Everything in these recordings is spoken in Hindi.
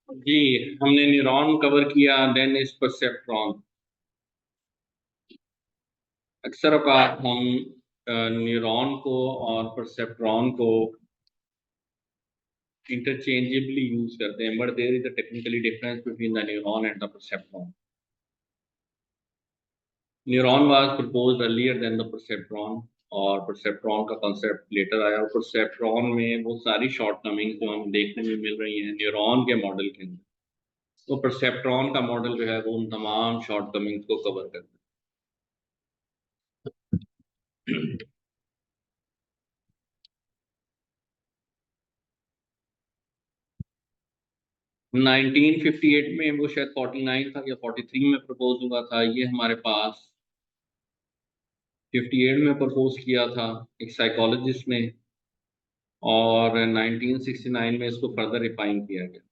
जी, हमने न्यूरॉन कवर किया, देन इज परसेप्ट्रॉन। अक्सर औकात हम न्यूरॉन को और परसेप्ट्रॉन को इंटरचेंजेबली यूज करते हैं, but there is a technically difference between the neuron and the perceptron. Neuron was proposed earlier than the perceptron, और परसेप्ट्रॉन का कॉन्सेप्ट लेटर आया। और परसेप्ट्रॉन में वो सारी शॉर्टकमिंग्स जो हमें देखने में मिल रही हैं न्यूरॉन के मॉडल के अंदर, तो परसेप्ट्रॉन का मॉडल जो है वो उन तमाम शॉर्टकमिंग्स को कवर करता है। 1958 में, वो शायद 49 था या 43 में प्रपोज हुआ था। ये हमारे पास 58 में प्रपोज किया था एक साइकोलॉजिस्ट ने, और 1969 में इसको फर्दर रिफाइन किया गया।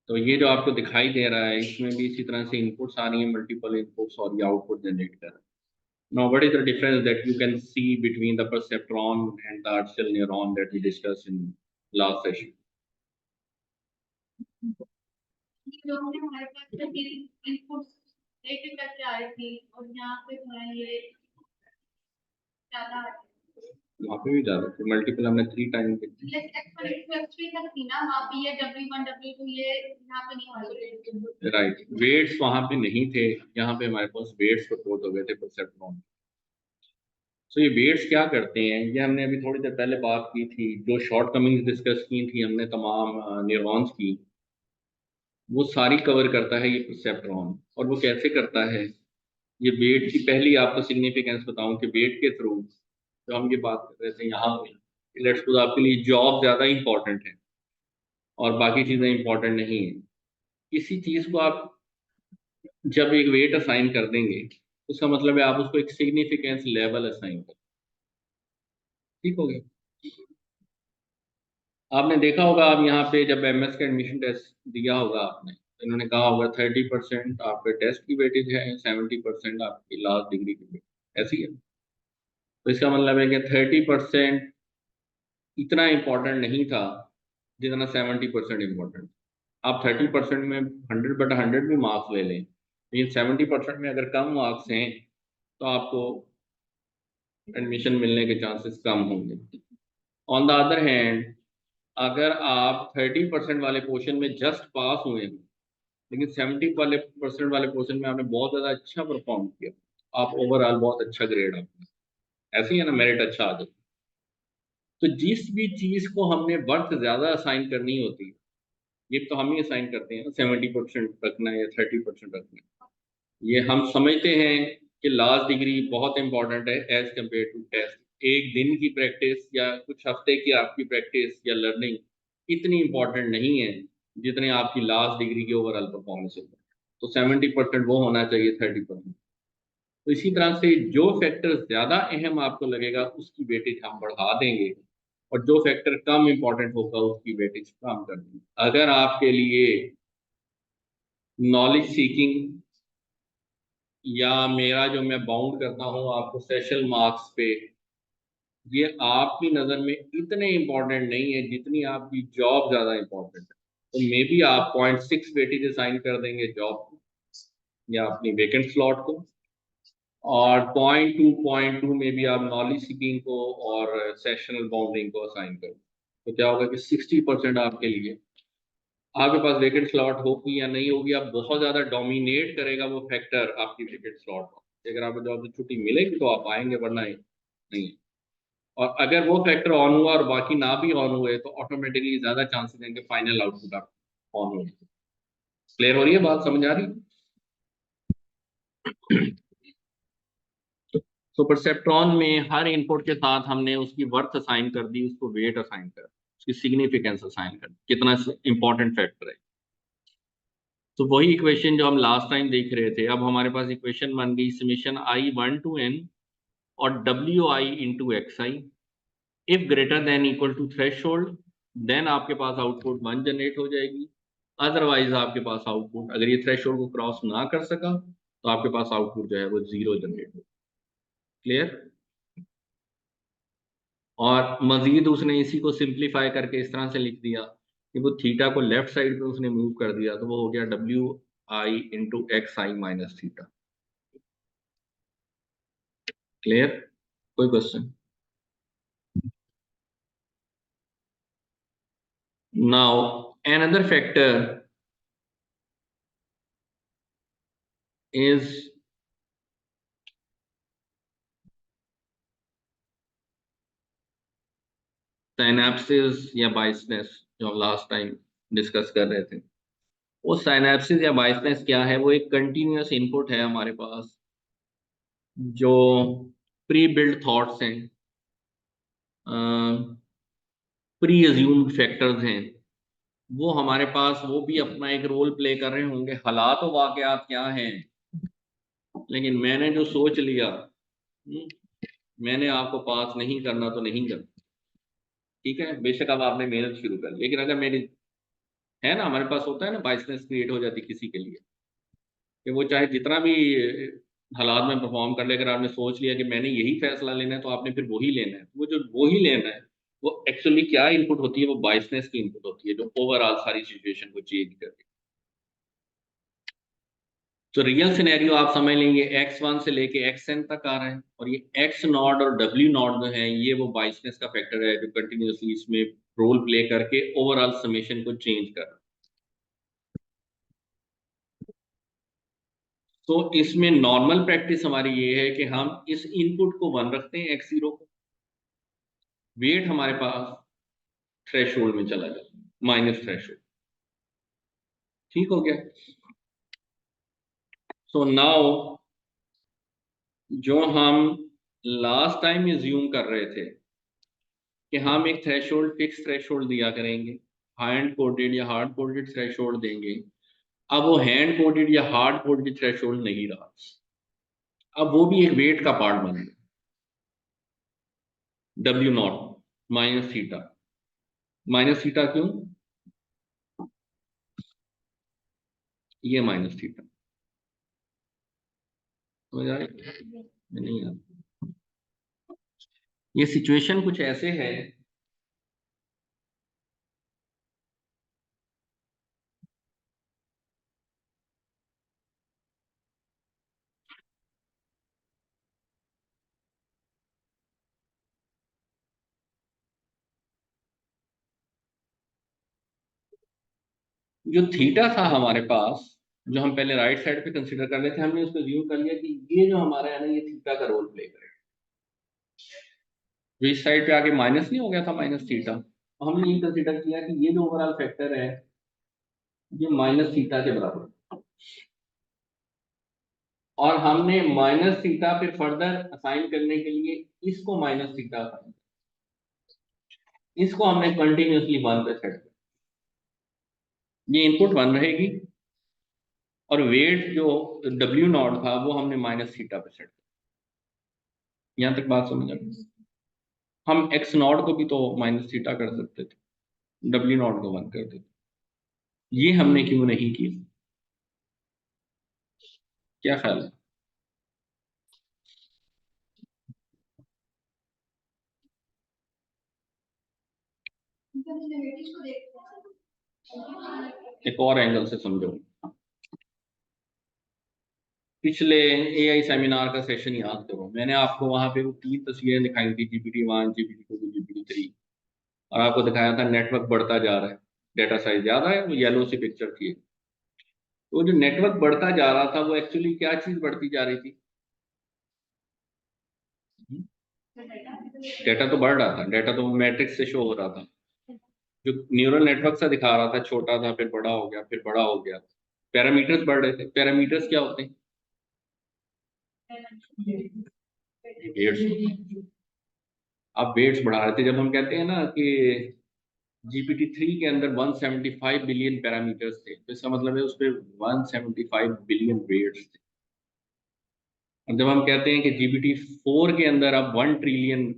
तो ये जो आपको दिखाई दे रहा है, इसमें भी इसी तरह से इनपुट्स आ रही हैं, मल्टीपल इनपुट्स, और ये आउटपुट जनरेट कर रहा है। Now, what is the difference that you can see between the perceptron and the axial neuron that we discussed in last session? जो हमने हमारे पास इनपुट्स एक करके आए थे, और यहाँ पे जो है ये ज़्यादा वहाँ पे भी ज़्यादा थे, मल्टीपल हमने 3 टाइम देखी। एक्चुअली तक थी ना, वहाँ पे ये W1 W2 ये यहाँ पे नहीं हुआ। राइट, वेट्स वहाँ पे नहीं थे, यहाँ पे हमारे पास वेट्स प्रपोज हो गए थे परसेप्ट्रॉन। तो ये वेट्स क्या करते हैं, ये हमने अभी थोड़ी देर पहले बात की थी, जो शॉर्ट कमिंग्स डिस्कस की थी हमने तमाम न्यूरॉन्स की, वो सारी कवर करता है ये परसेप्ट्रॉन। और वो कैसे करता है, ये वेट की पहली आपको सिग्निफिकेंस बताऊं कि वेट के थ्रू जो हम ये बात कर रहे थे यहाँ पे, लेट्स सपोज आपके लिए जॉब ज़्यादा इंपॉर्टेंट है और बाकी चीज़ें इंपॉर्टेंट नहीं है। किसी चीज़ को आप जब एक वेट असाइन कर देंगे, उसका मतलब है आप उसको एक सिग्निफिकेंस लेवल असाइन कर, ठीक हो गया। आपने देखा होगा, आप यहाँ पे जब एमएस का एडमिशन टेस्ट दिया होगा आपने, तो इन्होंने कहा होगा 30% आपके टेस्ट की वेटेज है, 70% आपकी लास्ट डिग्री की वेटेज, ऐसी है। तो इसका मतलब है कि 30% इतना इम्पोर्टेंट नहीं था जितना 70% इम्पोर्टेंट। आप 30% में 100/100 भी मार्क्स ले लें, लेकिन 70% में अगर कम मार्क्स हैं तो आपको एडमिशन मिलने के चांसेस कम होंगे। ऑन द अदर हैंड, अगर आप 30% वाले पोर्शन में जस्ट पास हुए हैं, लेकिन 70% वाले पोर्शन में आपने बहुत ज़्यादा अच्छा परफॉर्म किया, आप ओवरऑल बहुत अच्छा ग्रेड आपका, ऐसे ही है ना, मेरिट अच्छा आ जाता। तो जिस भी चीज़ को हमने वर्थ ज़्यादा असाइन करनी होती है, ये तो हम ही असाइन करते हैं ना, 70% रखना है या 30% रखना है। ये हम समझते हैं कि लास्ट डिग्री बहुत इंपॉर्टेंट है एज कम्पेयर टू टेस्ट। एक दिन की प्रैक्टिस या कुछ हफ्ते की आपकी प्रैक्टिस या लर्निंग इतनी इंपॉर्टेंट नहीं है जितने आपकी लास्ट डिग्री की ओवरऑल परफॉर्मेंस है। तो 70% वो होना चाहिए 30%। तो इसी तरह से जो फैक्टर ज़्यादा अहम आपको लगेगा उसकी वेटेज हम बढ़ा देंगे, और जो फैक्टर कम इंपॉर्टेंट होगा उसकी वेटेज कम कर देंगे। अगर आपके लिए नॉलेज सीकिंग या मेरा जो मैं बाउंड करता हूँ आपको सेशन मार्क्स पे, ये आपकी नज़र में इतने इम्पोर्टेंट नहीं है जितनी आपकी जॉब ज़्यादा इम्पोर्टेंट है। तो मे बी आप 0.6 वेटेज असाइन कर देंगे जॉब को या अपनी वेकेंट स्लॉट को, और 0.2 में भी आप नॉलेज सीकिंग को और सेशनल बाउंडिंग को असाइन करें। तो क्या होगा कि 60% आपके लिए, आपके पास वेकेंट स्लॉट होगी या नहीं होगी, आप बहुत ज़्यादा डोमिनेट करेगा वो फैक्टर आपकी वेकेंट स्लॉट को। अगर आपको जॉब से छुट्टी मिलेगी तो आप आएंगे, वरना नहीं। और अगर वो फैक्टर ऑन हुआ और बाकी ना भी ऑन हुए, तो ऑटोमेटिकली ज़्यादा चांसेस हैं कि फाइनल आउटपुट आप ऑन हो। क्लियर हो रही है बात, समझ आ रही है? तो परसेप्ट्रॉन में हर इनपुट के साथ हमने उसकी वर्थ असाइन कर दी, उसको वेट असाइन कर, उसकी सिग्निफिकेंस असाइन कर, कितना इंपॉर्टेंट फैक्टर है। तो वही इक्वेशन जो हम लास्ट टाइम देख रहे थे, अब हमारे पास इक्वेशन बन गई समेशन I1 to n और WI into XI। If greater than equal to threshold, then आपके पास आउटपुट 1 जनरेट हो जाएगी। अदरवाइज आपके पास आउटपुट, अगर ये थ्रेशोल्ड को क्रॉस ना कर सका, तो आपके पास आउटपुट जो है वो 0 जनरेट हो। क्लियर? और मजीद उसने इसी को सिंप्लीफाई करके इस तरह से लिख दिया कि वो थीटा को लेफ्ट साइड पे उसने मूव कर दिया, तो वो हो गया WI × XI - थीटा। क्लियर? कोई question? Now another factor is synapsis या बाइसनेस, जो हम लास्ट टाइम डिस्कस कर रहे थे। वो साइनेप्सिस या बाइसनेस क्या है? वो एक कंटिन्यूअस इनपुट है हमारे पास, जो प्री बिल्ड थॉट्स हैं, प्री एज्यूम्ड फैक्टर्स हैं, वो हमारे पास वो भी अपना एक रोल प्ले कर रहे होंगे। हालात और वाकयात क्या हैं, लेकिन मैंने जो सोच लिया, मैंने आपको पास नहीं करना तो नहीं करना, ठीक है, बेशक अब आपने मेहनत शुरू कर, लेकिन अगर मेरी है ना, हमारे पास होता है ना, बाइसनेस क्रिएट हो जाती किसी के लिए, कि वो चाहे जितना भी हालात में परफॉर्म कर ले, अगर आपने सोच लिया कि मैंने यही फैसला लेना है, तो आपने फिर वही लेना है। वो जो वही लेना है, वो एक्चुअली क्या इनपुट होती है? वो बाइसनेस की इनपुट होती है, जो ओवरऑल सारी सिचुएशन को चेंज करती है। तो रियल सिनेरियो आप समझ लेंगे, x1 से लेके xn तक आ रहा है, और ये x नॉट और w नॉट जो है, ये वो बाइसनेस का फैक्टर है, जो कंटिन्यूसली इसमें रोल प्ले करके ओवरऑल समेशन को चेंज कर रहा है। तो इसमें नॉर्मल प्रैक्टिस हमारी ये है कि हम इस इनपुट को 1 रखते हैं, x0 को, वेट हमारे पास थ्रेशोल्ड में चला जाता है, माइनस थ्रेशोल्ड। ठीक हो गया? सो नाउ जो हम लास्ट टाइम एज्यूम कर रहे थे कि हम एक थ्रेशोल्ड, फिक्स थ्रेशोल्ड दिया करेंगे, हैंड कोडेड या हार्ड कोडेड थ्रेशोल्ड देंगे। अब वो हैंड कोडेड या हार्ड कोडेड थ्रेशोल्ड नहीं रहा, अब वो भी एक वेट का पार्ट बन गया, W0 minus theta. Minus theta क्यों? ये माइनस थीटा, समझ आ रही? नहीं यार, ये सिचुएशन कुछ ऐसे है, जो थीटा था हमारे पास, जो हम पहले राइट साइड पे कंसीडर कर रहे थे, हमने उसको ज्यूम कर लिया कि ये जो हमारा है ना, ये थीटा का रोल प्ले करेगा। जो इस साइड पे आके माइनस नहीं हो गया था, माइनस थीटा, तो हमने ये कंसीडर किया कि ये जो ओवरऑल फैक्टर है, ये माइनस थीटा के बराबर है। और हमने माइनस थीटा पे फर्दर असाइन करने के लिए इसको माइनस थीटा असाइन, इसको हमने कंटिन्यूसली 1 पे सेट किया। ये इनपुट 1 रहेगी, और वेट जो W0 था, वो हमने माइनस थीटा पे सेट किया। यहाँ तक बात समझ आ गई? हम x0 को भी तो माइनस थीटा कर सकते थे, W0 को 1 कर देते। ये हमने क्यों नहीं किया? क्या ख्याल है? एक और एंगल से समझो। पिछले AI सेमिनार का सेशन याद करो, मैंने आपको वहां पे वो 3 तस्वीरें दिखाई थी, GPT-1, GPT-2, GPT-3, और आपको दिखाया था नेटवर्क बढ़ता जा रहा है, डेटा साइज ज्यादा है, वो येलो सी पिक्चर थी। तो जो नेटवर्क बढ़ता जा रहा था, वो एक्चुअली क्या चीज बढ़ती जा रही थी? डेटा तो बढ़ रहा था, डेटा तो मैट्रिक्स से शो हो रहा था, जो न्यूरल नेटवर्क सा दिखा रहा था, छोटा था, फिर बड़ा हो गया, फिर बड़ा हो गया। पैरामीटर्स बढ़ रहे थे। पैरामीटर्स क्या होते हैं? वेट्स। आप वेट्स बढ़ा रहे थे। जब हम कहते हैं ना कि GPT-3 के अंदर 175 बिलियन पैरामीटर्स थे, तो इसका मतलब है उस पर 175 बिलियन वेट्स थे। और जब हम कहते हैं कि GPT-4 के अंदर अब 1 ट्रिलियन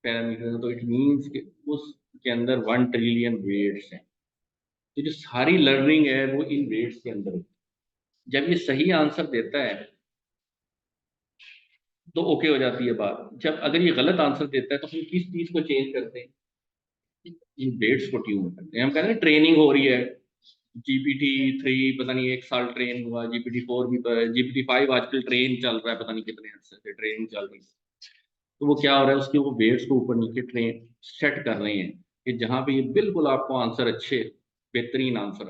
पैरामीटर है, तो इट मीन्स कि उसके अंदर 1 ट्रिलियन वेट्स हैं। तो जो सारी लर्निंग है, वो इन वेट्स के अंदर होती है। जब ये सही आंसर देता है, तो ओके हो जाती है बात। जब अगर ये गलत आंसर देता है तो हम किस चीज को चेंज करते हैं, इन वेट्स को ट्यून करते हैं। हम कहते हैं ट्रेनिंग हो रही है, GPT-3 पता नहीं 1 साल ट्रेन हुआ, GPT-4 भी, GPT-5 आजकल ट्रेन चल रहा है, पता नहीं कितने अर्से से ट्रेनिंग चल रही है। तो वो क्या हो रहा है, उसके वो वेट्स को ऊपर नीचे ट्रेन सेट कर रहे हैं कि जहां पे ये बिल्कुल आपको आंसर अच्छे बेहतरीन आंसर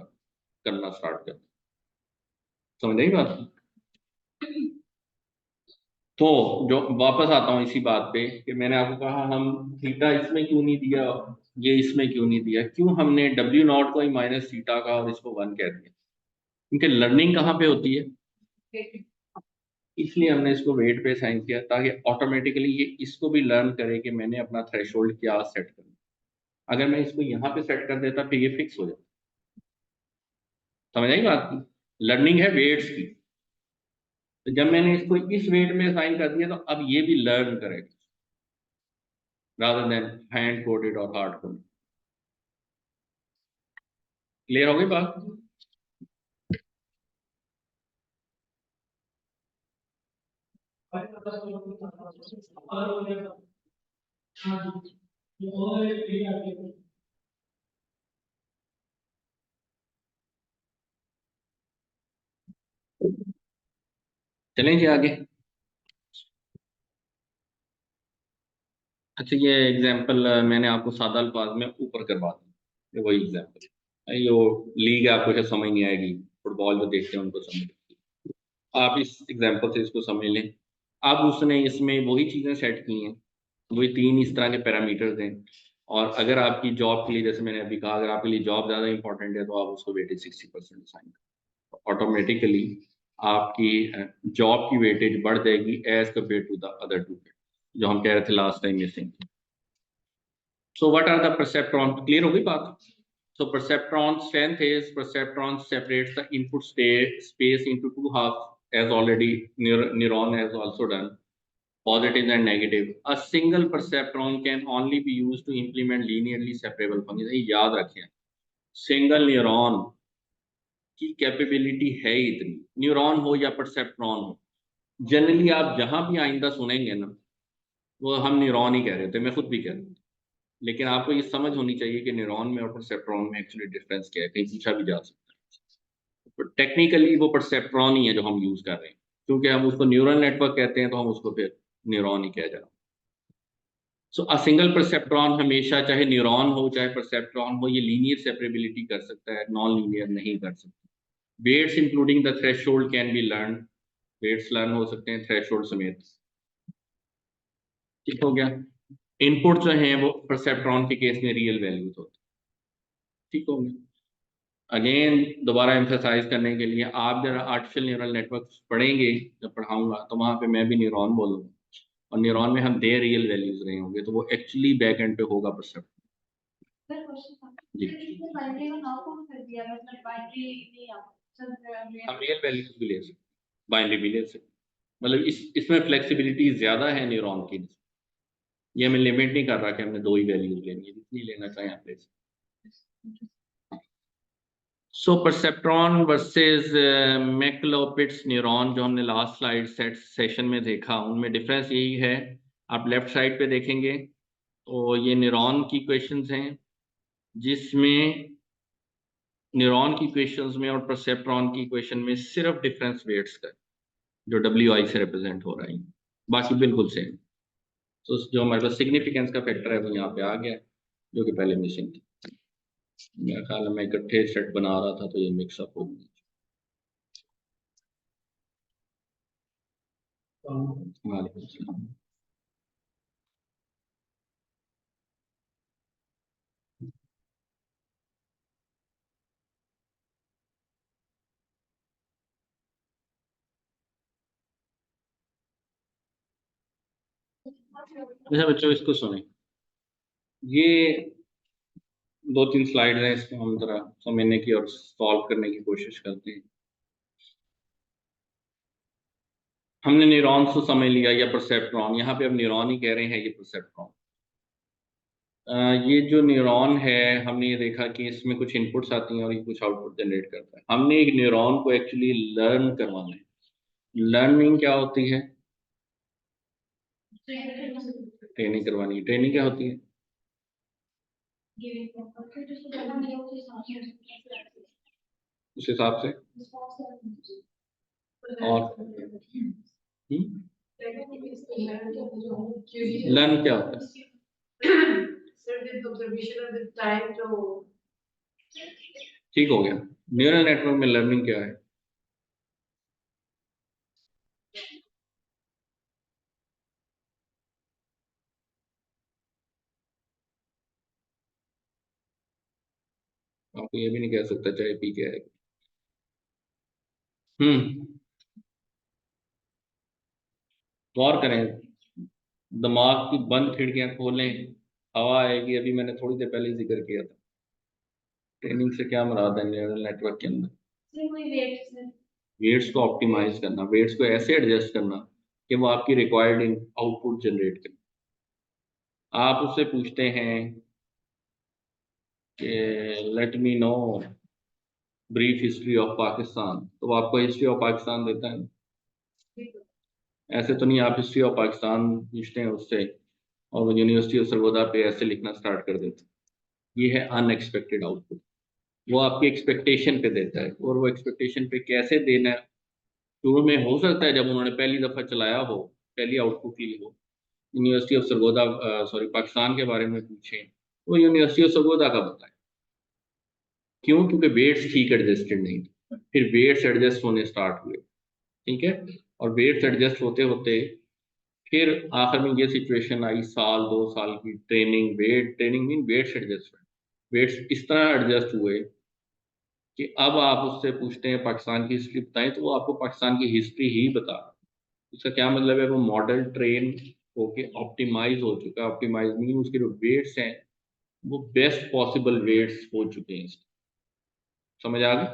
करना स्टार्ट कर। समझ आई बात? तो जो वापस आता हूँ इसी बात पे कि मैंने आपको कहा हम थीटा इसमें क्यों नहीं दिया, ये इसमें क्यों नहीं दिया, क्यों हमने W0 को ही माइनस थीटा का और इसको 1 कह दिया, क्योंकि लर्निंग कहाँ पे होती है, इसलिए हमने इसको वेट पे साइन किया ताकि ऑटोमेटिकली ये इसको भी लर्न करे कि मैंने अपना थ्रेशोल्ड क्या सेट करना। अगर मैं इसको यहाँ पे सेट कर देता फिर ये फिक्स हो जाता। समझ आई बात? लर्निंग है वेट्स की। तो जब मैंने इसको इस वेट में साइन कर दिया तो अब ये भी लर्न करेगा rather than हैंड कोडेड और हार्ड कोडेड। क्लियर हो गई बात? चलें जी आगे। अच्छा ये एग्जांपल मैंने आपको सादा अल्फाज में ऊपर करवा दिया, ये वही एग्जांपल है। ये वो लीग है, आपको शायद समझ नहीं आएगी, फुटबॉल जो देखते हैं उनको समझ, आप इस एग्जांपल से इसको समझ लें। अब उसने इसमें वही चीज़ें सेट की हैं, वही 3 इस तरह के पैरामीटर्स हैं। और अगर आपकी जॉब के लिए, जैसे मैंने अभी कहा, अगर आपके लिए जॉब ज़्यादा इंपॉर्टेंट है तो आप उसको वेटेज 60% असाइन करें, ऑटोमेटिकली आपकी जॉब की वेटेज बढ़ जाएगी as compared to the other two, जो हम कह रहे थे last time missing. So what are the perceptrons? Clear हो गई बात? So perceptron strength is perceptron separates the input space into two halves, as already neuron has also done, positive and negative. A single perceptron can only be used to implement linearly separable functions. ये याद रखें, सिंगल न्यूरॉन की कैपेबिलिटी है इतनी, न्यूरॉन हो या परसेप्ट्रॉन हो। जनरली आप जहां भी आइंदा सुनेंगे ना, वो हम न्यूरॉन ही कह रहे थे, मैं खुद भी कह रहा हूँ। लेकिन आपको ये समझ होनी चाहिए कि न्यूरॉन में और परसेप्ट्रॉन में एक्चुअली डिफरेंस क्या है, कहीं पूछा भी जा सकता है। तो टेक्निकली वो परसेप्ट्रॉन ही है जो हम यूज कर रहे हैं, क्योंकि हम उसको न्यूरल नेटवर्क कहते हैं तो हम उसको फिर न्यूरॉन ही कह जा रहे हैं। सो अ सिंगल परसेप्ट्रॉन हमेशा, चाहे न्यूरॉन हो चाहे परसेप्ट्रॉन हो, ये लीनियर सेपरेबिलिटी कर सकता है, नॉन लीनियर नहीं कर सकता। Weights including the threshold can be learn, weights learn हो सकते हैं थ्रेशोल्ड समेत। ठीक हो गया? इनपुट जो है वो परसेप्ट्रॉन के केस में रियल वैल्यूज होते हैं। ठीक हो गया? अगेन दोबारा एम्फेसाइज करने के लिए, आप जरा आर्टिफिशियल न्यूरल नेटवर्क पढ़ेंगे, जब पढ़ाऊंगा तो वहां पे मैं भी न्यूरॉन बोलूंगा, और न्यूरॉन में हम दे रियल वैल्यूज रहे होंगे, तो वो एक्चुअली बैक एंड पे होगा परसेप्ट। जी, हम रियल वैल्यूज भी ले सकते, बाइनरी भी ले सकते। मतलब इसमें फ्लेक्सिबिलिटी ज्यादा है न्यूरॉन की। ये हमें लिमिट नहीं कर रहा कि हमने 2 ही वैल्यूज लेनी है, जितनी लेना चाहें आप ले सकते। सो परसेप्ट्रॉन वर्सेस मैक्लोपिट्स न्यूरॉन, जो हमने लास्ट स्लाइड सेशन में देखा, उनमें डिफरेंस यही है। आप लेफ्ट साइड पे देखेंगे तो ये न्यूरॉन की क्वेश्चंस हैं, जिसमें न्यूरॉन की क्वेश्चंस में और परसेप्ट्रॉन की क्वेश्चन में सिर्फ डिफरेंस वेट्स का, जो WI से रिप्रेजेंट हो रहा है, बाकी बिल्कुल सेम। तो जो हमारे पास सिग्निफिकेंस का फैक्टर है वो यहाँ पे आ गया, जो कि पहले मिसिंग थी। मेरा ख्याल है मैं इकट्ठे सेट बना रहा था तो ये मिक्सअप हो गया। वालेकुम सलाम। अच्छा बच्चों इसको सुने, ये 2-3 स्लाइड हैं, इसको हम जरा समझने की और सॉल्व करने की कोशिश करते हैं। हमने न्यूरॉन्स को समझ लिया या परसेप्ट्रॉन, यहाँ पे अब न्यूरॉन ही कह रहे हैं, ये परसेप्ट्रॉन। ये जो न्यूरॉन है, हमने ये देखा कि इसमें कुछ इनपुट्स आती हैं और ये कुछ आउटपुट जनरेट करता है। हमने एक न्यूरॉन को एक्चुअली लर्न करवाना है। लर्निंग क्या होती है? ट्रेनिंग करवानी है। ट्रेनिंग क्या होती है? उस हिसाब से। और लर्न क्या होता है? ठीक हो गया। न्यूरल नेटवर्क में लर्निंग क्या है? आपको ये भी नहीं कह सकता चाय पी के आए। गौर करें, दिमाग की बंद खिड़कियां खोलें, हवा आएगी। अभी मैंने थोड़ी देर पहले जिक्र किया था। ट्रेनिंग से क्या मुराद है न्यूरल नेटवर्क के अंदर? वेट्स को ऑप्टिमाइज करना, वेट्स को ऐसे एडजस्ट करना कि वो आपकी रिक्वायर्ड आउटपुट जनरेट करे। आप उससे पूछते हैं कि let me know brief history of Pakistan, तो वो आपको हिस्ट्री ऑफ पाकिस्तान देता है। ऐसे तो नहीं आप हिस्ट्री ऑफ पाकिस्तान पूछते हैं उससे और वो यूनिवर्सिटी ऑफ सरगोदा पे ऐसे लिखना स्टार्ट कर देते हैं। ये है अनएक्सपेक्टेड आउटपुट। वो आपकी एक्सपेक्टेशन पे देता है, और वो एक्सपेक्टेशन पे कैसे देना है, शुरू में हो सकता है जब उन्होंने पहली दफ़ा चलाया हो, पहली आउटपुट ली हो, university of Sargodha sorry Pakistan के बारे में पूछें, वो यूनिवर्सिटी ऑफ सरगोदा का बताएं। क्यों? क्योंकि वेट्स ठीक एडजस्टेड नहीं थे, फिर वेट्स एडजस्ट होने स्टार्ट हुए। ठीक है। और वेट्स एडजस्ट होते होते फिर आखिर में ये सिचुएशन आई, साल 2 साल की training, training mean weights adjustment. Weights इस तरह एडजस्ट हुए कि अब आप उससे पूछते हैं पाकिस्तान की हिस्ट्री बताएं, तो वो आपको पाकिस्तान की हिस्ट्री ही बता। इसका क्या मतलब है? वो मॉडल ट्रेन होके ऑप्टिमाइज हो चुका है। ऑप्टिमाइज मीन उसके जो वेट्स हैं वो बेस्ट पॉसिबल वेट्स हो चुके हैं। समझ आ गई?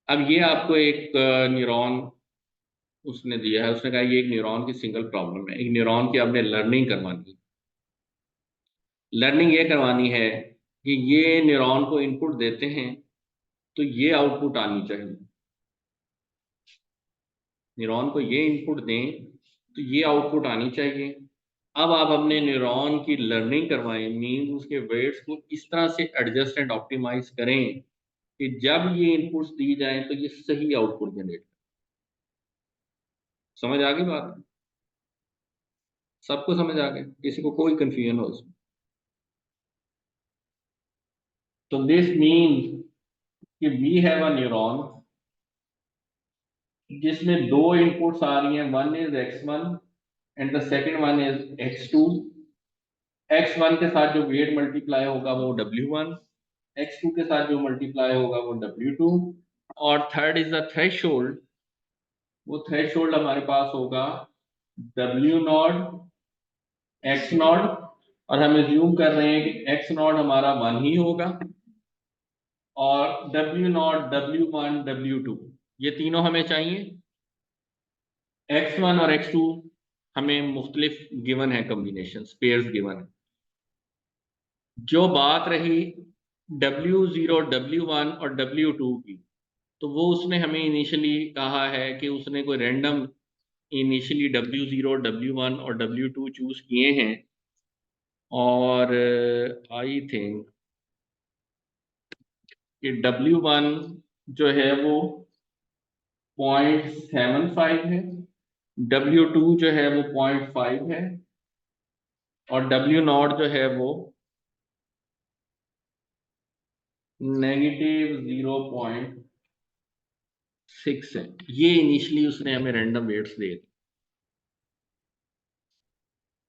अब ये आपको एक न्यूरॉन उसने दिया है, उसने कहा ये एक न्यूरॉन की सिंगल प्रॉब्लम है। एक न्यूरॉन की आपने लर्निंग करवानी है। लर्निंग ये करवानी है कि ये न्यूरॉन को इनपुट देते हैं तो ये आउटपुट आनी चाहिए। न्यूरॉन को ये इनपुट दें तो ये आउटपुट आनी चाहिए। अब आप अपने न्यूरॉन की लर्निंग करवाएं, मीन उसके वेट्स को इस तरह से एडजस्ट एंड ऑप्टिमाइज करें कि जब ये इनपुट्स दी जाएं तो ये सही आउटपुट जनरेट। समझ आ गई बात? सबको समझ आ गया? किसी को कोई कंफ्यूजन हो उसमें? तो दिस मीन कि वी हैव अ न्यूरॉन जिसमें दो इनपुट्स आ रही हैं, one is x1 and the second one is x2। x1 के साथ जो वेट मल्टीप्लाई होगा वो w1, x2 के साथ जो मल्टीप्लाई होगा वो w2, और थर्ड इज द थ्रेशोल्ड। वो थ्रेशोल्ड हमारे पास होगा w0 x0, और हम एज्यूम कर रहे हैं कि x0 हमारा 1 ही होगा, और w0 w1 w2 ये तीनों हमें चाहिए। x1 और x2 हमें मुख्तलिफ गिवन है, कॉम्बिनेशन पेयर्स गिवन है। जो बात रही w0 w1 और w2 की, तो वो उसने हमें इनिशियली कहा है कि उसने कोई रैंडम इनिशियली w0 w1 और w2 चूज किए हैं, और आई थिंक कि w1 जो है वो 0.75 है, w2 जो है वो 0.5 है, और w0 जो है वो -0.6 है। ये इनिशियली उसने हमें रैंडम वेट्स दिए थे।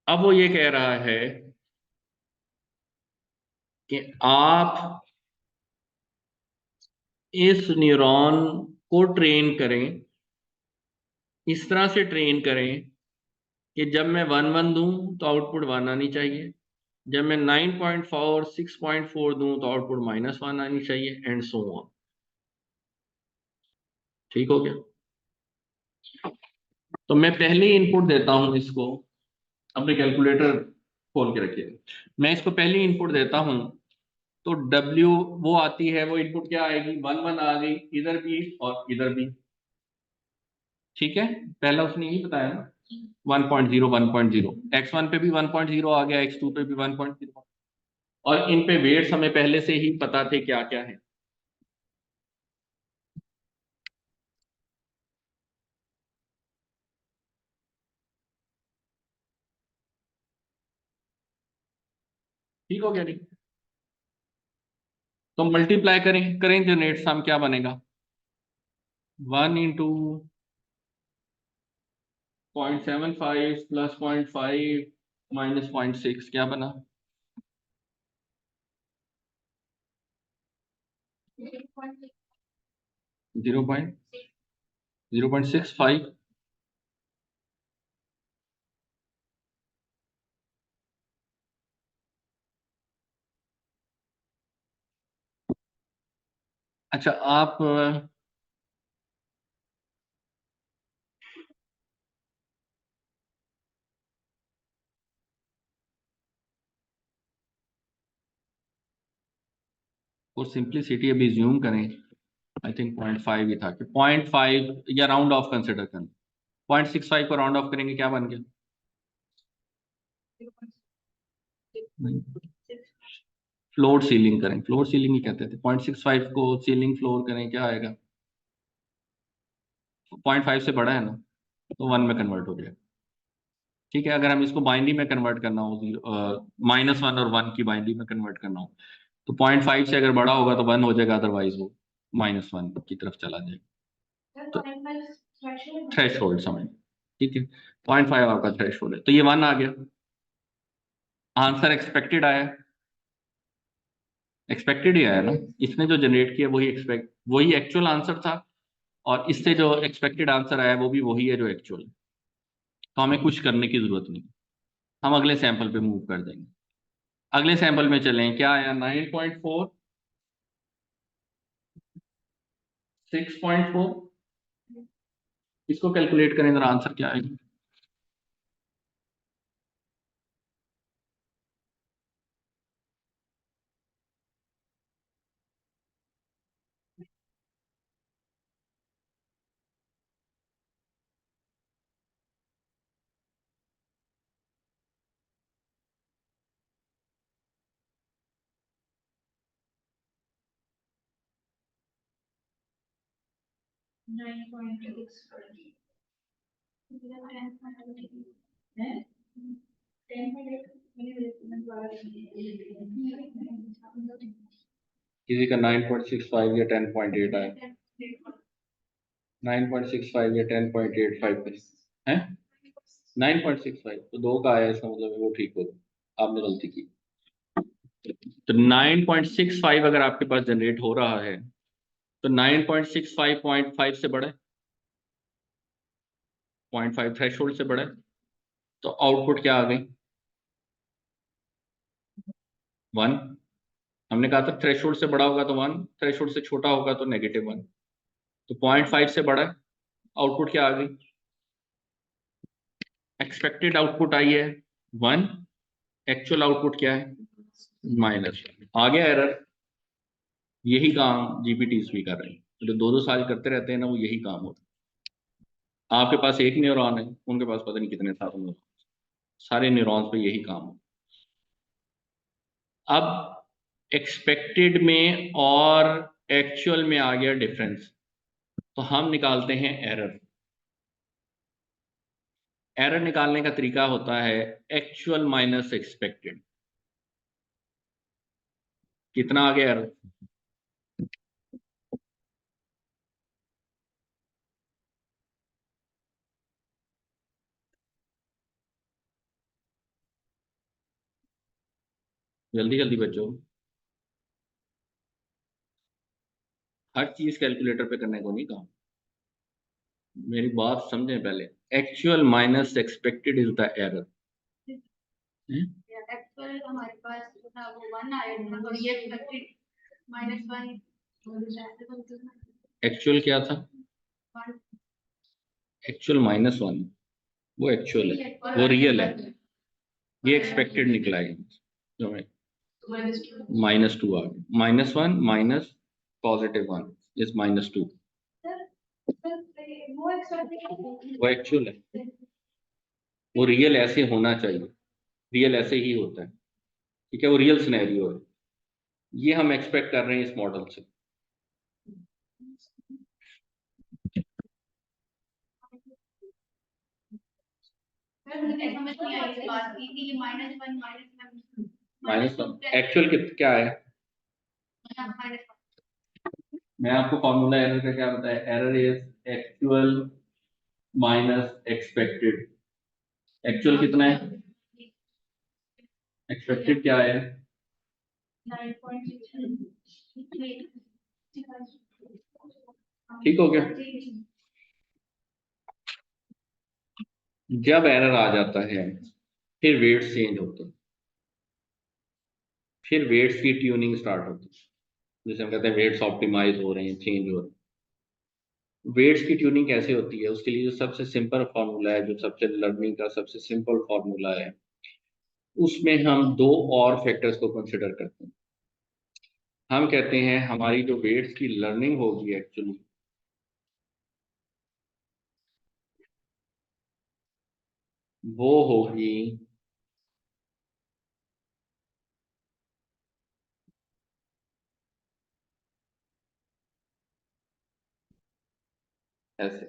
अब वो ये कह रहा है कि आप इस न्यूरॉन को ट्रेन करें, इस तरह से ट्रेन करें कि जब मैं 1 1 दूं तो आउटपुट 1 आनी चाहिए, जब मैं 9.4 6.4 दूं तो आउटपुट -1 आनी चाहिए, एंड सो ऑन। ठीक हो गया? तो मैं पहली इनपुट देता हूं इसको, अपने कैलकुलेटर खोल के रखिए। मैं इसको पहली इनपुट देता हूं तो W वो आती है, वो इनपुट क्या आएगी? 1 1 आ गई, इधर भी और इधर भी। ठीक है, पहला उसने यही बताया ना। 1.0 1.0, x1 पे भी 1.0 आ गया, x2 पे भी 1.0, और इन पे वेट्स हमें पहले से ही पता थे क्या क्या है। ठीक हो गया नहीं? तो मल्टीप्लाई करें जनरेट सम, क्या बनेगा? 1 इंटू 0.75 प्लस 0.5 माइनस 0.6, क्या बना? 0.65। अच्छा, आप और सिंपलिसिटी अभी ज्यूम करें, आई थिंक 0.5 ही था, कि 0.5 या राउंड ऑफ कंसिडर करें, 0.65 को राउंड ऑफ करेंगे, क्या बन गया? फ्लोर सीलिंग करें, फ्लोर सीलिंग ही कहते थे, 0.65 को सीलिंग फ्लोर करें, क्या आएगा? 0.5 से बड़ा है ना, तो 1 में कन्वर्ट हो गया। ठीक है, अगर हम इसको बाइनरी में कन्वर्ट करना हो, -1 और 1 की बाइनरी में कन्वर्ट करना हो, तो 0.5 से अगर बड़ा होगा तो 1 हो जाएगा, अदरवाइज वो -1 की तरफ चला जाएगा। तो थ्रेश होल्ड समझ, ठीक है, 0.5 आपका थ्रेश होल्ड है, तो ये 1 आ गया। आंसर एक्सपेक्टेड आया, एक्सपेक्टेड ही आया ना, इसने जो जनरेट किया वही एक्चुअल आंसर था, और इससे जो एक्सपेक्टेड आंसर आया वो भी वही है जो एक्चुअल है। तो हमें कुछ करने की जरूरत नहीं, हम अगले सैंपल पे मूव कर देंगे। अगले सैंपल में चलें, क्या आया? 9.4, 6.4, इसको कैलकुलेट करें जरा, आंसर क्या आएगा? किसी का 9.65 या 10.8 आया, 9.65 या 10.85 है, 9.65, तो 2 का आया, इसका मतलब वो ठीक होगा, आपने गलती की। तो 9.65 अगर आपके पास जनरेट हो रहा है, तो 9.65 0.5 से बड़ा है, 0.5 थ्रेशोल्ड से बड़ा है, तो आउटपुट क्या आ गई? 1। हमने कहा था थ्रेशोल्ड से बड़ा होगा तो 1, थ्रेशोल्ड से छोटा होगा तो -1, तो 0.5 से बड़ा है, आउटपुट क्या आ गई? एक्सपेक्टेड आउटपुट आई है 1, एक्चुअल आउटपुट क्या है? -1। आ गया एरर। यही काम जीपीटीज भी कर रहे हैं, जो 2-2 साल करते रहते हैं ना, वो यही काम होता है। आपके पास एक न्यूरॉन है, उनके पास पता नहीं कितने सारे न्यूरॉन, सारे न्यूरॉन्स पे यही काम होता है। अब एक्सपेक्टेड में और एक्चुअल में आ गया डिफरेंस, तो हम निकालते हैं एरर। एरर निकालने का तरीका होता है एक्चुअल माइनस एक्सपेक्टेड। कितना आ गया एरर? जल्दी जल्दी बच्चों, हर चीज कैलकुलेटर पे करने को नहीं कहा, मेरी बात समझें पहले। Actual minus expected is the error. Actual हमारे पास जो था वो 1 आया था, और ये एक्सपेक्टेड -1। एक्चुअल क्या था? 1 एक्चुअल -1, वो एक्चुअल है, वो रियल है, ये एक्सपेक्टेड निकला है, जो है -2 आ गया, -1 माइनस +1 इज -2, वो एक्चुअल है। वो रियल ऐसे होना चाहिए, रियल ऐसे ही होता है, ठीक है, वो रियल सिनेरियो है, ये हम एक्सपेक्ट कर रहे हैं इस मॉडल से। सर मुझे समझ नहीं आई इस बात की कि ये -1 -1 -1 एक्चुअल क्या है? मैं आपको फॉर्मूला एरर का क्या बताया, error is actual minus expected. Actual कितना है, एक्सपेक्टेड क्या है? ठीक हो गया। जब एरर आ जाता है फिर वेट्स चेंज होते हैं, फिर वेट्स की ट्यूनिंग स्टार्ट होती है, जैसे हम कहते हैं वेट्स ऑप्टिमाइज हो रहे हैं, चेंज हो रहे हैं। वेट्स की ट्यूनिंग कैसे होती है, उसके लिए जो सबसे सिंपल फार्मूला है, जो सबसे लर्निंग का सबसे सिंपल फार्मूला है, उसमें हम दो और फैक्टर्स को कंसिडर करते हैं। हम कहते हैं हमारी जो वेट्स की लर्निंग होगी एक्चुअली, वो होगी ऐसे।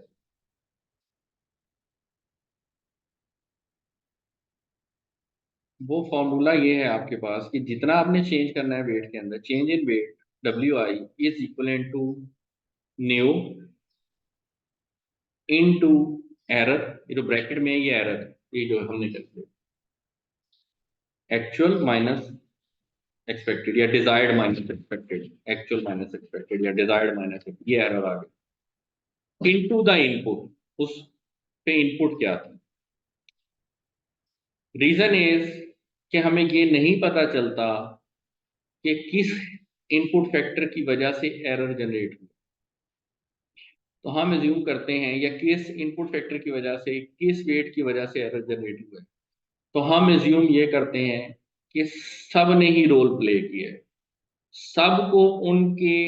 वो फॉर्मूला ये है आपके पास कि जितना आपने चेंज करना है वेट के अंदर, change in weight WI is equal to nu into error, ये जो ब्रैकेट में है ये एरर, ये जो हमने कर एक्चुअल माइनस एक्सपेक्टेड या desired minus expected, actual minus expected या डिजायर्ड माइनस, ये एरर आ गया इनटू द इनपुट। उस पे इनपुट क्या था? रीजन इज कि हमें ये नहीं पता चलता कि किस इनपुट फैक्टर की वजह से एरर जनरेट हुई। तो हम एज्यूम करते हैं या किस इनपुट फैक्टर की वजह से, किस वेट की वजह से एरर जनरेट हुआ है, तो हम एज्यूम ये करते हैं कि सब ने ही रोल प्ले किया है, सबको उनके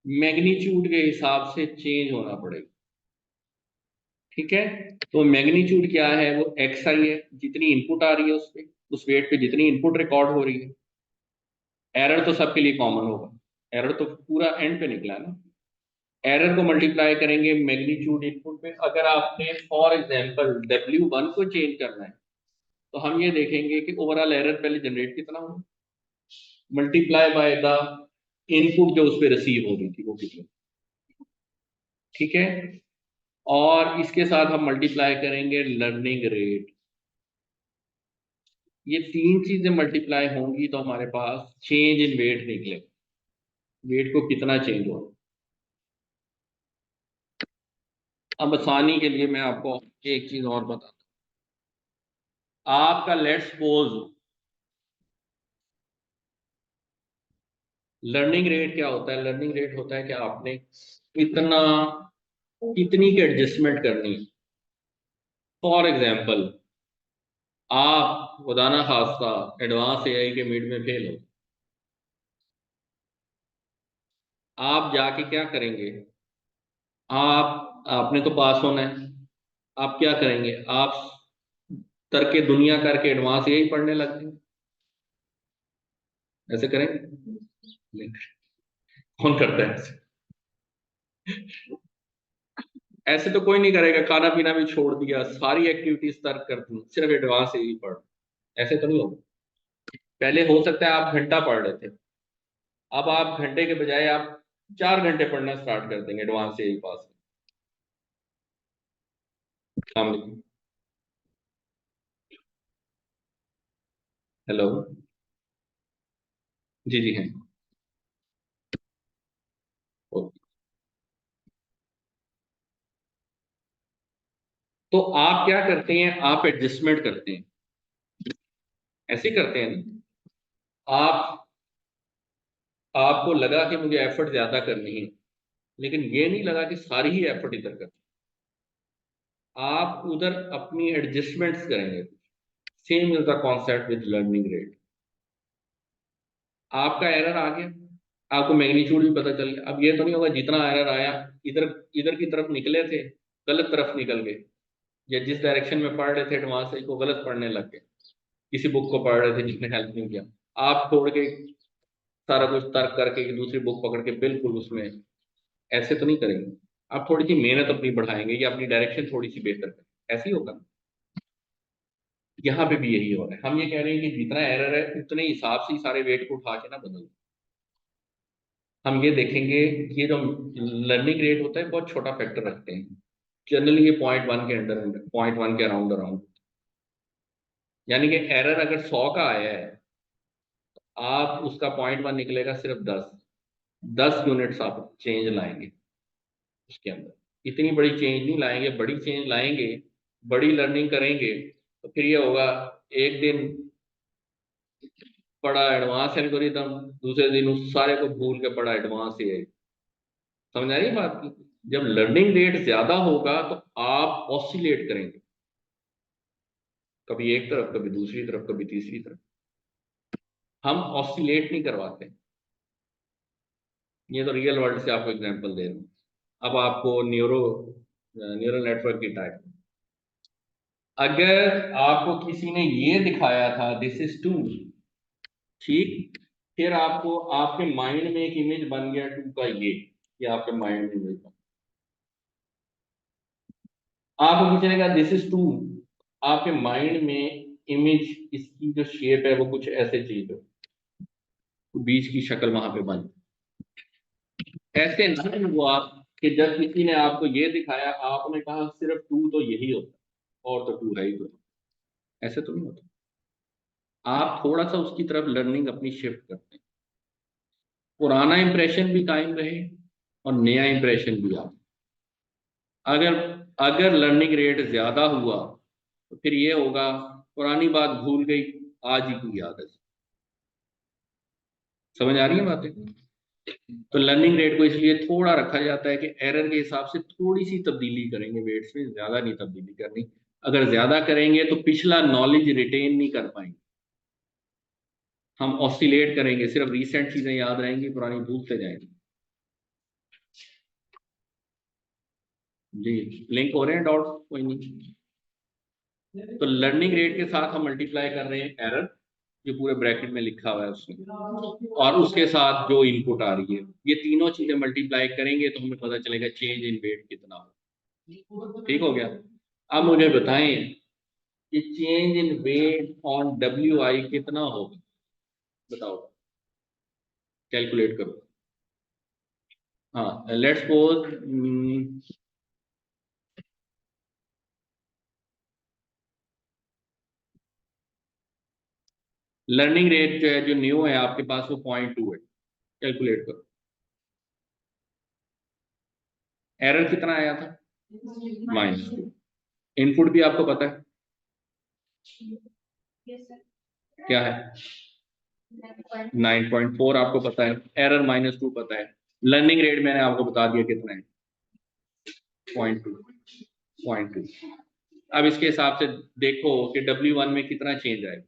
मैग्नीट्यूड के हिसाब से चेंज होना पड़ेगा, ठीक है। तो मैग्नीट्यूड क्या है, वो एक्स आई है, जितनी इनपुट आ रही है उस पे, उस वेट पे जितनी इनपुट रिकॉर्ड हो रही है। एरर तो सबके लिए कॉमन होगा, एरर तो पूरा एंड पे निकला ना। एरर को मल्टीप्लाई करेंगे मैग्नीट्यूड इनपुट पे। अगर आपने फॉर एग्जांपल W1 को चेंज करना है, तो हम ये देखेंगे कि ओवरऑल एरर पहले जनरेट कितना हो, मल्टीप्लाई बाय द इनपुट जो उस पर रिसीव हो रही थी वो कितनी, ठीक है। और इसके साथ हम मल्टीप्लाई करेंगे लर्निंग रेट। ये तीन चीजें मल्टीप्लाई होंगी तो हमारे पास चेंज इन वेट निकले, वेट को कितना चेंज हो। अब आसानी के लिए मैं आपको एक चीज और बताता हूं। आपका लेट्स सपोज लर्निंग रेट क्या होता है, लर्निंग रेट होता है कि आपने इतना, कितनी की एडजस्टमेंट करनी है। फॉर एग्जाम्पल आप खुदाना खास्ता एडवांस AI के मिड में फेल हो, आप जाके क्या करेंगे, आप आपने तो पास होना है, आप क्या करेंगे, आप तरके दुनिया करके एडवांस AI पढ़ने लग जाएंगे, ऐसे करेंगे? नहीं। कौन करता है ऐसे? ऐसे तो कोई नहीं करेगा, खाना पीना भी छोड़ दिया, सारी एक्टिविटीज तर्क कर दी, सिर्फ एडवांस AI पढ़, ऐसे तो नहीं होगा। पहले हो सकता है आप घंटा पढ़ रहे थे, अब आप घंटे के बजाय आप 4 घंटे पढ़ना स्टार्ट कर देंगे एडवांस AI पास। काम नहीं। हेलो। जी जी हैं। ओके। तो आप क्या करते हैं, आप एडजस्टमेंट करते हैं, ऐसे ही करते हैं ना आप। आपको लगा कि मुझे एफर्ट ज्यादा करनी है, लेकिन ये नहीं लगा कि सारी ही एफर्ट इधर कर, आप उधर अपनी एडजस्टमेंट्स करेंगे। Same is the concept with learning rate. आपका एरर आ गया, आपको मैग्नीट्यूड भी पता चल गया, अब ये तो नहीं होगा जितना एरर आया इधर, इधर की तरफ निकले थे, गलत तरफ निकल गए, या जिस डायरेक्शन में पढ़ रहे थे एडवांस को गलत पढ़ने लग गए, किसी बुक को पढ़ रहे थे जिसने हेल्प नहीं किया, आप छोड़ के सारा कुछ तर्क करके दूसरी बुक पकड़ के बिल्कुल उसमें, ऐसे तो नहीं करेंगे। आप थोड़ी सी मेहनत अपनी बढ़ाएंगे या अपनी डायरेक्शन थोड़ी सी बेहतर करेंगे, ऐसे ही होगा। यहाँ पे भी यही हो रहा है। हम ये कह रहे हैं कि जितना एरर है उतने हिसाब से ही सारे वेट को उठा के ना बदल। हम ये देखेंगे कि ये जो लर्निंग रेट होता है बहुत छोटा फैक्टर रखते हैं, जनरली ये 0.1 के अंडर, 0.1 के अराउंड अराउंड। यानी कि एरर अगर 100 का आया है, आप उसका 0.1 निकलेगा सिर्फ 10 यूनिट्स आप चेंज लाएंगे उसके अंदर। इतनी बड़ी चेंज नहीं लाएंगे, बड़ी चेंज लाएंगे, बड़ी लर्निंग करेंगे, तो फिर ये होगा एक दिन पढ़ा एडवांस एल्गोरिदम, दूसरे दिन उस सारे को भूल के पढ़ा एडवांस ही है। समझ आ रही है बात की? जब लर्निंग रेट ज्यादा होगा तो आप ऑसिलेट करेंगे, कभी एक तरफ कभी दूसरी तरफ कभी तीसरी तरफ। हम ऑसिलेट नहीं करवाते। ये तो रियल वर्ल्ड से आपको एग्जांपल दे रहा हूँ। अब आपको न्यूरल नेटवर्क की टाइप, अगर आपको किसी ने ये दिखाया था दिस इज टू, ठीक, फिर आपको आपके माइंड में एक इमेज बन गया टू का, ये आपके माइंड में इमेज बन, आपको किसी ने कहा दिस इज टू, आपके माइंड में इमेज, इसकी जो शेप है वो कुछ ऐसे चीज हो, बीच की शक्ल वहां पे बन। ऐसे नहीं हुआ कि जब किसी ने आपको ये दिखाया आपने कहा सिर्फ टू तो यही होता और तो टू है ही तो, ऐसे तो नहीं होता। आप थोड़ा सा उसकी तरफ लर्निंग अपनी शिफ्ट करते हैं, पुराना इंप्रेशन भी कायम रहे और नया इंप्रेशन भी आ। अगर अगर लर्निंग रेट ज्यादा हुआ तो फिर ये होगा पुरानी बात भूल गई, आज ही की आदत। समझ आ रही है बातें? तो लर्निंग रेट को इसलिए थोड़ा रखा जाता है कि एरर के हिसाब से थोड़ी सी तब्दीली करेंगे, वेट्स में ज्यादा नहीं तब्दीली करनी। अगर ज्यादा करेंगे तो पिछला नॉलेज रिटेन नहीं कर पाएंगे, हम ऑसिलेट करेंगे, सिर्फ रीसेंट चीजें याद रहेंगी, पुरानी भूलते जाएंगे। जी, लिंक हो रहे हैं डाउट? कोई नहीं। तो लर्निंग रेट के साथ हम मल्टीप्लाई कर रहे हैं एरर, जो पूरे ब्रैकेट में लिखा हुआ है उसमें, और उसके साथ जो इनपुट आ रही है, ये तीनों चीजें मल्टीप्लाई करेंगे तो हमें पता चलेगा चेंज इन वेट कितना हो। ठीक हो गया? अब मुझे बताएं कि change in weight on W I कितना होगा, बताओ, कैलकुलेट करो। हाँ, लेट्स सपोज लर्निंग रेट जो है, जो न्यू है आपके पास, वो 0.2 है, कैलकुलेट करो। एरर कितना आया था? -2। इनपुट भी आपको पता है क्या है? 9.4 आपको पता है, एरर -2 पता है, लर्निंग रेट मैंने आपको बता दिया कितना है, 0.2। अब इसके हिसाब से देखो कि W1 में कितना चेंज आएगा।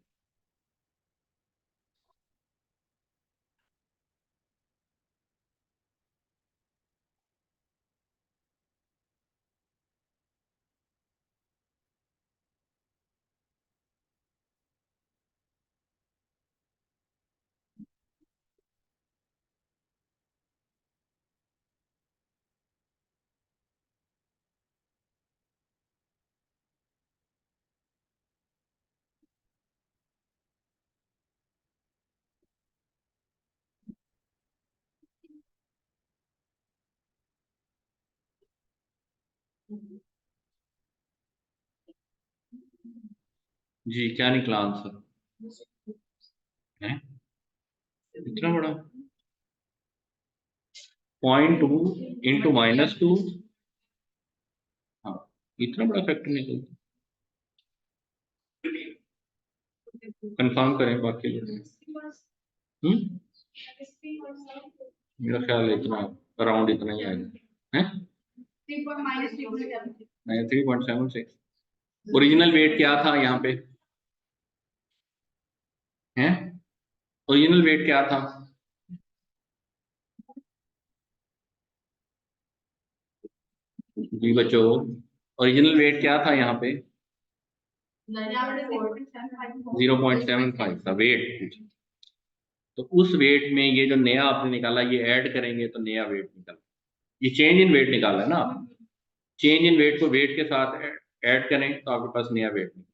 जी, क्या निकला आंसर है? इतना बड़ा 0.2 इंटू -2। हाँ, इतना बड़ा फैक्टर निकल, कंफर्म करें बाकी लोग। हम्म, मेरा ख्याल है इतना, अराउंड इतना ही आएगा है। 3.76। ओरिजिनल वेट क्या था यहाँ पे? है, ओरिजिनल वेट क्या था? जी बच्चों, ओरिजिनल वेट क्या था यहाँ पे? 0.75 0.75 था वेट। तो उस वेट में ये जो नया आपने निकाला ये ऐड करेंगे तो नया वेट निकला। ये चेंज इन वेट निकाला है ना आपने। चेंज इन वेट को वेट के साथ ऐड करें तो आपके पास नया वेट निकला।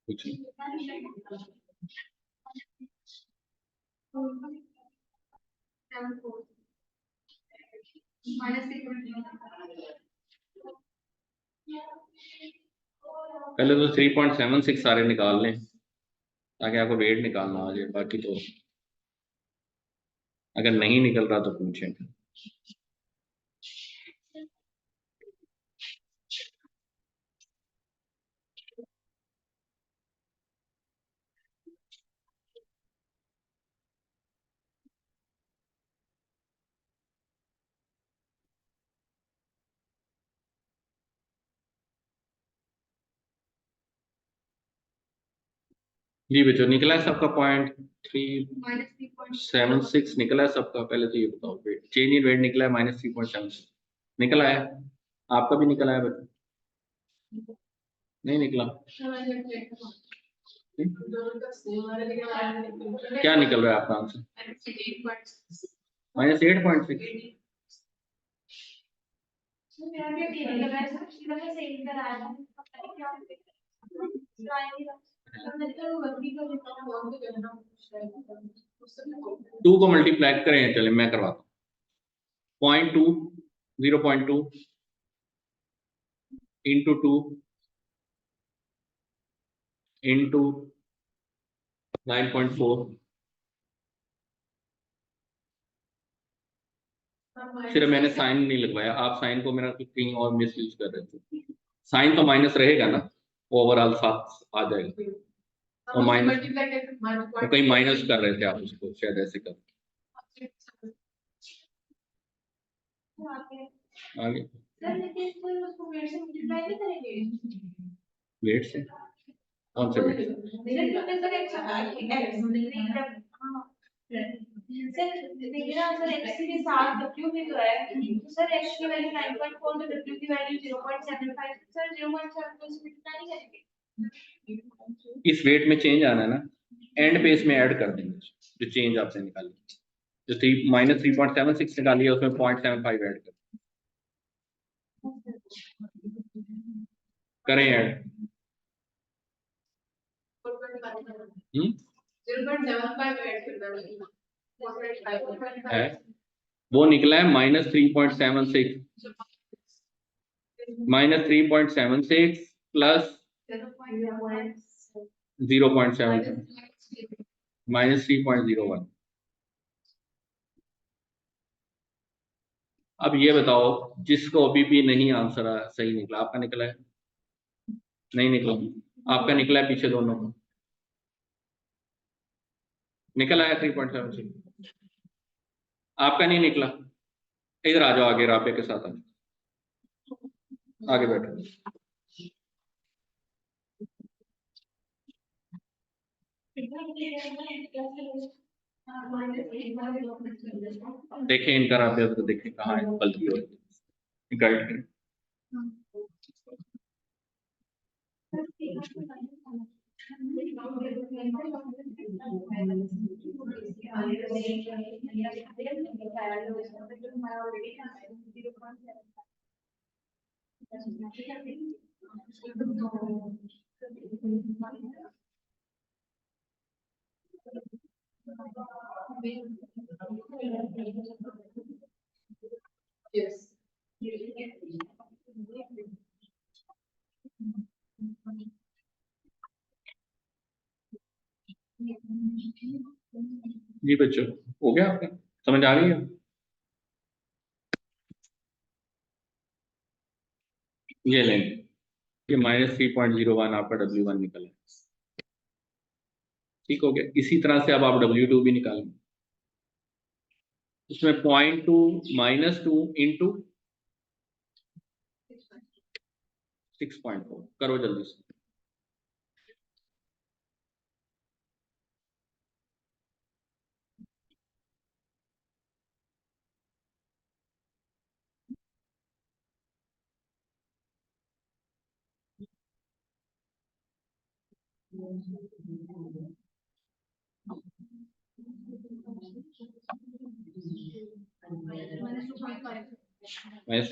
कुछ नहीं। पहले तो 3.76 सारे निकाल लें ताकि आपको वेट निकालना आ जाए। बाकी तो अगर नहीं निकल रहा तो पूछें। जी बच्चों, निकला है सबका 0.376 निकला है सबका। पहले तो ये बताओ वेट, चेंज इन वेट निकला है -3.76 निकला है। आपका भी निकला है बच्चों? नहीं निकला। क्या निकल रहा है आपका आंसर? -8.6। टू को मल्टीप्लाई करें, चले मैं करवाता हूँ। 0.2 0.2 इंटू 2 इंटू 9.4। सिर्फ मैंने साइन नहीं लगवाया, आप साइन को मेरा कहीं और मिस यूज कर रहे थे। साइन तो माइनस रहेगा ना, ओवरऑल 7 आ जाएगा। और माइनस तो कहीं माइनस कर रहे थे आप उसको, शायद ऐसे कर आगे वेट से। कौन से वेट? इस वेट में चेंज आना है ना, एंड पे इसमें ऐड कर देंगे जो चेंज आपने निकाली। जो -3.76 निकाली है उसमें 0.75 ऐड करें ऐड। है वो निकला है -3.76 प्लस 0.7 -3.01। अब ये बताओ जिसको अभी भी नहीं आंसर सही निकला, आपका निकला है? नहीं निकला। आपका निकला है पीछे दोनों को निकल आया 3.76। आपका नहीं निकला। इधर आ जाओ आगे, राबे के साथ आगे बैठो। देखें इनका राबे तो देखें कहाँ है गलती हो रही, गाइड करें। जी बच्चों, हो गया आपका? समझ आ गई है? ये लेंगे, ये -3.01 आपका W1 निकला है। ठीक हो गया। इसी तरह से अब आप W2 भी निकालेंगे। उसमें 0.2 -2 इंटू 6.4 करो जल्दी से। माइनस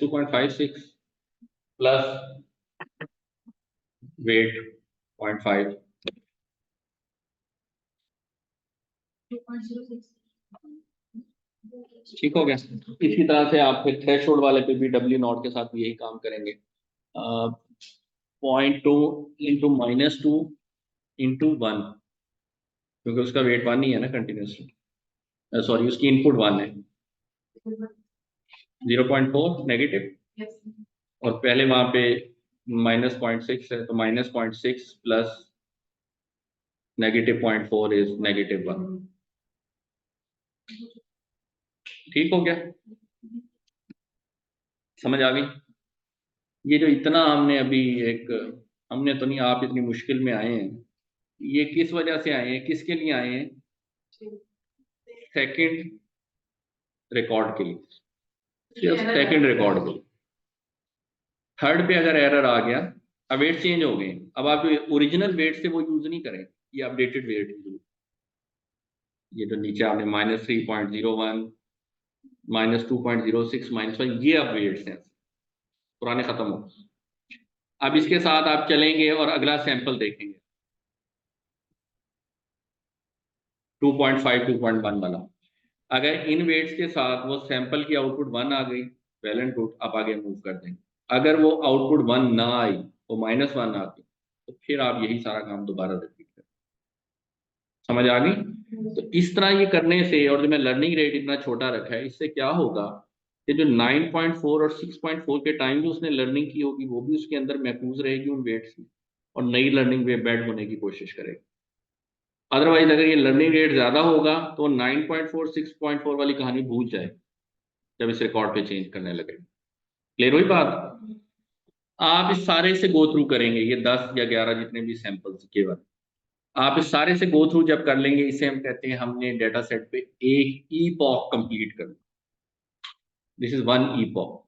2.56 प्लस वेट 0.5 ठीक हो गया। इसी तरह से आप फिर थ्रेशोल्ड वाले पे भी डब्ल्यू नॉट के साथ भी यही काम करेंगे। 0.2 इंटू -2 इंटू 1, क्योंकि उसका वेट 1 ही है ना कंटिन्यूसली, सॉरी उसकी इनपुट 1 है। 0.4 नेगेटिव, और पहले वहां पे -0.6 है, तो -0.6 प्लस -0.4 इज -1। ठीक हो गया, समझ आ गई। ये जो इतना हमने अभी एक, हमने तो नहीं, आप इतनी मुश्किल में आए हैं, ये किस वजह से आए हैं, किसके लिए आए हैं? सेकंड रिकॉर्ड के लिए, सिर्फ सेकंड रिकॉर्ड के लिए। थर्ड पे अगर एरर आ गया, अब वेट चेंज हो गए, अब आप ओरिजिनल वेट से वो यूज नहीं करें, ये अपडेटेड वेट यूज। ये जो नीचे आपने -3.01, -2.06, -5, ये अब वेट्स हैं, पुराने खत्म हो। अब इसके साथ आप चलेंगे और अगला सैंपल देखेंगे 2.5 2.1 वाला। अगर इन वेट्स के साथ वो सैंपल की आउटपुट 1 आ गई, वेल एंड गुड, आप आगे मूव कर देंगे। अगर वो आउटपुट 1 ना आई, वो -1 आ गई, तो फिर आप यही सारा काम दोबारा रिपीट करें। समझ आ गई? तो इस तरह ये करने से, और जो मैं लर्निंग रेट इतना छोटा रखा है, इससे क्या होगा कि जो 9.4 और 6.4 के टाइम जो उसने लर्निंग की होगी, वो भी उसके अंदर महफूज रहेगी उन वेट्स में, और नई लर्निंग वे बेड होने की कोशिश करेगी। अदरवाइज अगर ये लर्निंग रेट ज्यादा होगा तो 9.4 6.4 वाली कहानी भूल जाए जब इस रिकॉर्ड पे चेंज करने लगे। क्लियर हुई बात? आप इस सारे से गो थ्रू करेंगे, ये 10 या 11 जितने भी सैंपल्स केवल, आप इस सारे से गो थ्रू जब कर लेंगे, इसे हम कहते हैं हमने डेटा सेट पे एक ईपॉक कंप्लीट कर, दिस इज वन ईपॉक।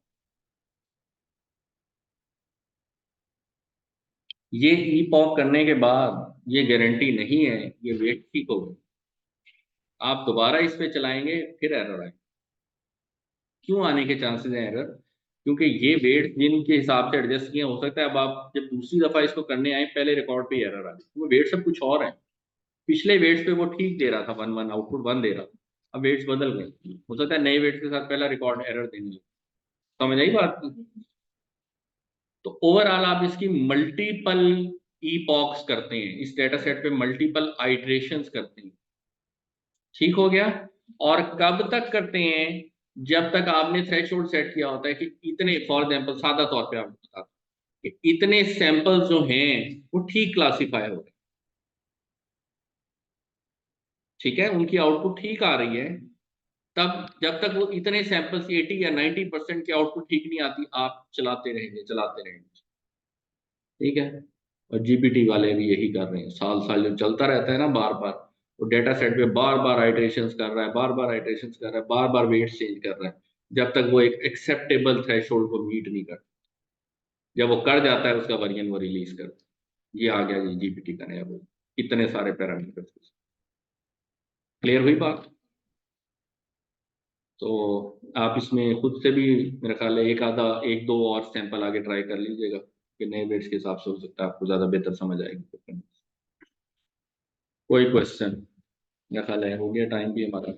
ये ईपॉक करने के बाद ये गारंटी नहीं है ये वेट ठीक हो गई, आप दोबारा इस पे चलाएंगे फिर एरर आए। क्यों आने के चांसेस हैं एरर? क्योंकि ये वेट जिनके हिसाब से एडजस्ट किए, हो सकता है अब आप जब दूसरी दफा इसको करने आए पहले रिकॉर्ड पे एरर आ गई, वो वेट सब कुछ और है। पिछले वेट्स पे वो ठीक दे रहा था, 1 1 आउटपुट 1 दे रहा था, अब वेट्स बदल गए, हो सकता है नए वेट्स के साथ पहला रिकॉर्ड एरर देने लगे। समझ आई बात? तो ओवरऑल आप इसकी मल्टीपल ईपॉक्स करते हैं, इस डेटा सेट पे मल्टीपल आइट्रेशंस करते हैं। ठीक हो गया? और कब तक करते हैं? जब तक आपने थ्रेशोल्ड सेट किया होता है कि इतने, फॉर एग्जांपल सादा तौर पे आपको बताता हूं कि इतने सैंपल्स जो हैं वो ठीक क्लासीफाई हो गए, ठीक है, उनकी आउटपुट ठीक आ रही है, तब जब तक वो इतने सैंपल्स 80 या 90% की आउटपुट ठीक नहीं आती, आप चलाते रहेंगे चलाते रहेंगे। ठीक है? और जीपीटी वाले भी यही कर रहे हैं, साल साल जो चलता रहता है ना, बार बार वो डेटा सेट पे बार बार आइटरेशंस कर रहा है, बार बार आइटरेशंस कर रहा है, बार बार वेट्स चेंज कर रहा है, जब तक वो एक एक्सेप्टेबल थ्रेशोल्ड को मीट नहीं करता। जब वो कर जाता है उसका वर्जन वो रिलीज कर, ये आ गया जी जीपीटी का नया वो, इतने सारे पैरामीटर्स। क्लियर हुई बात? तो आप इसमें खुद से भी मेरा ख्याल है एक आधा एक दो और सैंपल आगे ट्राई कर लीजिएगा, कि नए वेट्स के हिसाब से हो सकता है आपको ज़्यादा बेहतर समझ आएगी। कोई क्वेश्चन? मेरा ख्याल है हो गया टाइम भी हमारा।